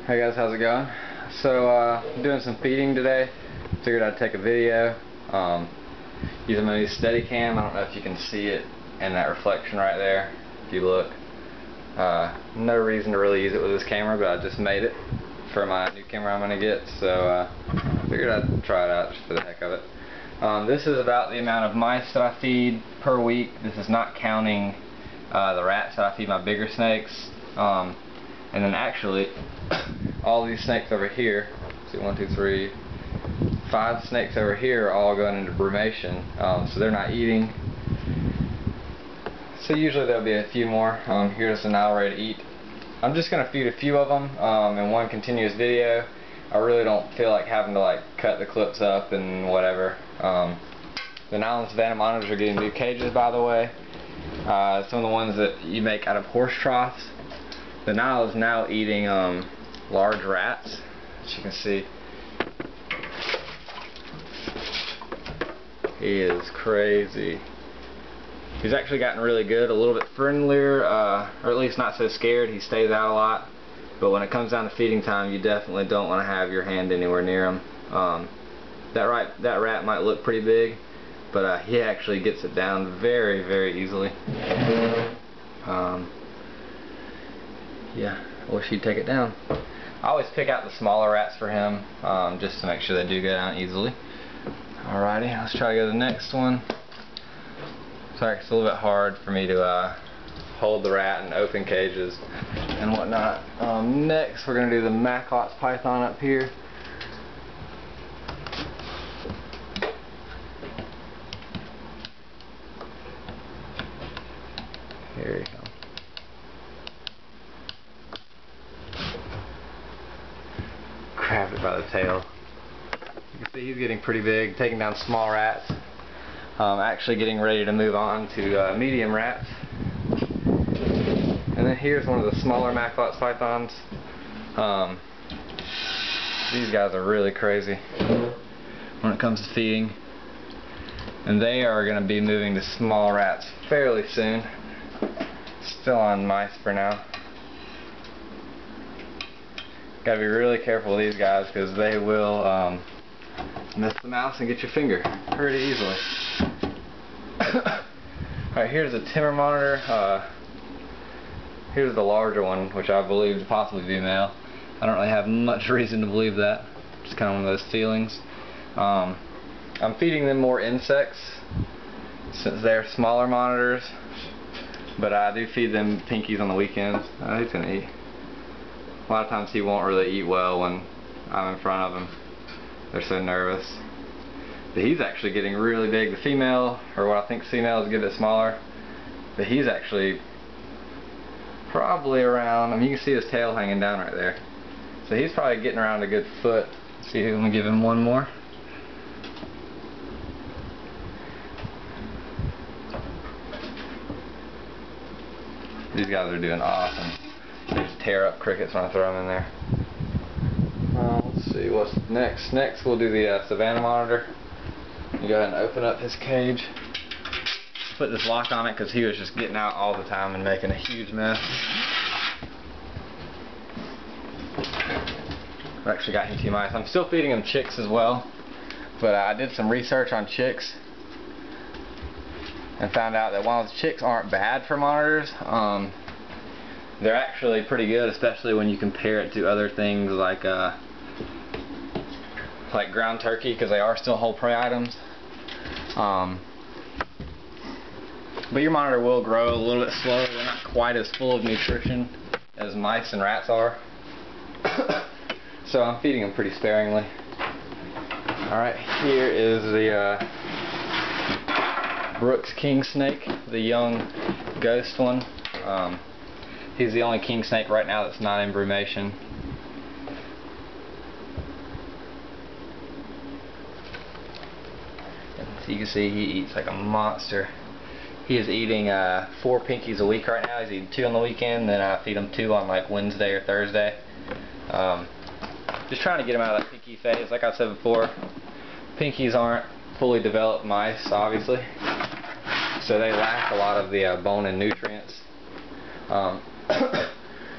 Hey guys, how's it going? So I'm doing some feeding today. Figured I'd take a video using my new Steadicam. I don't know if you can see it in that reflection right there. If you look, no reason to really use it with this camera, but I just made it for my new camera I'm gonna get. So figured I'd try it out just for the heck of it. This is about the amount of mice that I feed per week. This is not counting the rats that I feed my bigger snakes. And then actually, all these snakes over here, see 1, 2, 3, 5 snakes over here are all going into brumation, so they're not eating. So usually there'll be a few more. Here's the now ready to eat. I'm just going to feed a few of them in one continuous video. I really don't feel like having to cut the clips up and whatever. The nylon savannah monitors are getting new cages, by the way. Some of the ones that you make out of horse troughs. The Nile is now eating large rats, as you can see. He is crazy. He's actually gotten really good, a little bit friendlier, or at least not so scared. He stays out a lot. But when it comes down to feeding time, you definitely don't want to have your hand anywhere near him. That rat might look pretty big, but he actually gets it down very, very easily. Yeah, I wish he'd take it down. I always pick out the smaller rats for him, just to make sure they do go down easily. Alrighty, let's try to go to the next one. Sorry, it's a little bit hard for me to hold the rat in open cages and whatnot. Next, we're going to do the Maclots python up here. Here you go. Grab it by the tail. You can see he's getting pretty big, taking down small rats. Actually getting ready to move on to medium rats. And then here's one of the smaller Maclots pythons. These guys are really crazy when it comes to feeding. And they are going to be moving to small rats fairly soon. Still on mice for now. Gotta be really careful with these guys because they will miss the mouse and get your finger pretty easily. Alright, here's a timber monitor. Here's the larger one, which I believe to possibly be male. I don't really have much reason to believe that. Just kind of one of those feelings. I'm feeding them more insects since they're smaller monitors, but I do feed them pinkies on the weekends. He's gonna eat. A lot of times he won't really eat well when I'm in front of him. They're so nervous. But he's actually getting really big. The female, or what I think female, is a bit smaller. But he's actually probably around, I mean, you can see his tail hanging down right there. So he's probably getting around a good foot. Let's see, I'm going to give him one more. These guys are doing awesome. They just tear up crickets when I throw them in there. Let's see what's next. Next we'll do the savannah monitor. You go ahead and open up his cage. Put this lock on it because he was just getting out all the time and making a huge mess. I've actually got him 2 mice. I'm still feeding him chicks as well, but I did some research on chicks and found out that while the chicks aren't bad for monitors, they're actually pretty good, especially when you compare it to other things like ground turkey, because they are still whole prey items. But your monitor will grow a little bit slower. They're not quite as full of nutrition as mice and rats are. So I'm feeding them pretty sparingly. Alright, here is the Brooks king snake, the young ghost one. He's the only king snake right now that's not in brumation. So you can see he eats like a monster. He is eating 4 pinkies a week right now. He's eating 2 on the weekend, then I feed him 2 on like Wednesday or Thursday. Just trying to get him out of that pinky phase. Like I said before, pinkies aren't fully developed mice, obviously, so they lack a lot of the bone and nutrients.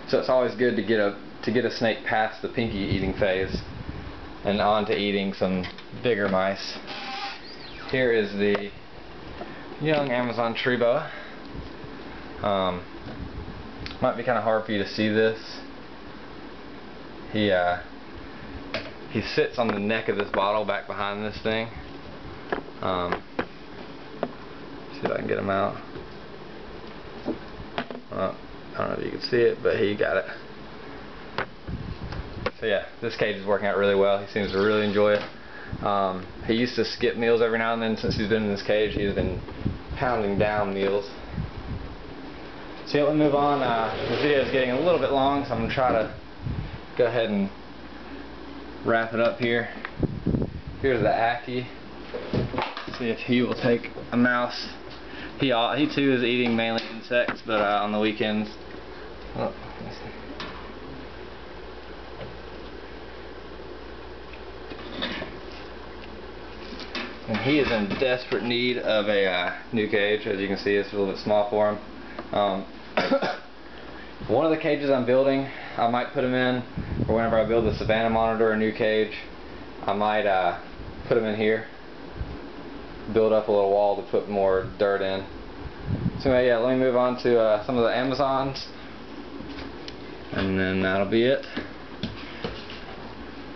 So it's always good to get a snake past the pinky eating phase and on to eating some bigger mice. Here is the young Amazon tree boa. Might be kind of hard for you to see this. He sits on the neck of this bottle back behind this thing. See if I can get him out. Well, I don't know if you can see it, but he got it. So yeah, this cage is working out really well. He seems to really enjoy it. He used to skip meals every now and then. Since he's been in this cage, he's been pounding down meals. So yeah, let's move on. The video is getting a little bit long, so I'm going to try to go ahead and wrap it up here. Here's the Aki. See if he will take a mouse. He too is eating mainly insects, but on the weekends. Oh, and he is in desperate need of a new cage. As you can see, it's a little bit small for him. One of the cages I'm building, I might put him in, or whenever I build the Savannah monitor, a new cage, I might put him in here, build up a little wall to put more dirt in. So yeah, let me move on to some of the Amazons, and then that'll be it.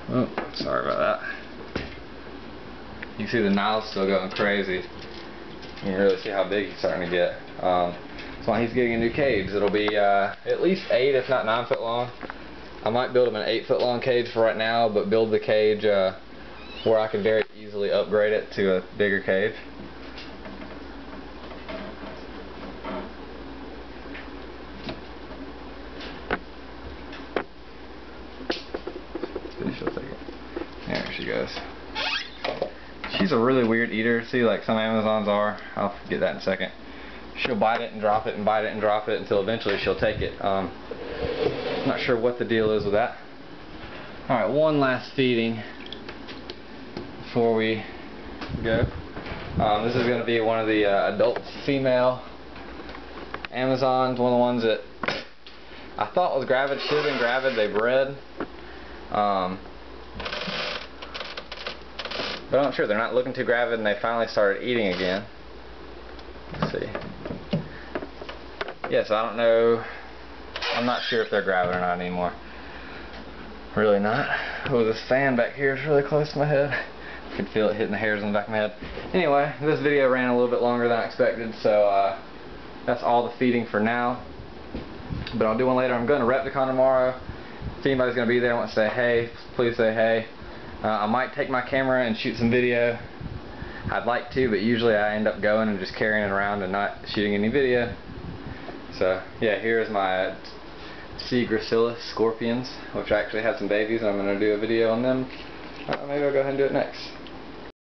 Oh, sorry about that. You can see the Nile's still going crazy. You can really see how big he's starting to get. So when he's getting a new cage, it'll be at least 8, if not 9 foot long. I might build him an 8 foot long cage for right now, but build the cage where I can very easily upgrade it to a bigger cage. She'll take it. There she goes. She's a really weird eater. See, like some Amazons are. I'll get that in a second. She'll bite it and drop it and bite it and drop it until eventually she'll take it. I'm not sure what the deal is with that. Alright, one last feeding before we go. This is going to be one of the adult female Amazons, one of the ones that I thought was gravid. Should have been gravid. They bred. But I'm not sure. They're not looking too gravid, and they finally started eating again. Let's see. Yes, I don't know. I'm not sure if they're gravid or not anymore. Really not. Oh, this fan back here is really close to my head. I could feel it hitting the hairs on the back of my head. Anyway, this video ran a little bit longer than I expected, so that's all the feeding for now. But I'll do one later. I'm going to Repticon tomorrow. If anybody's going to be there and wants to say hey, please say hey. I might take my camera and shoot some video. I'd like to, but usually I end up going and just carrying it around and not shooting any video. So yeah, here's my sea gracilis scorpions, which I actually have some babies, and I'm going to do a video on them. Maybe I'll go ahead and do it next.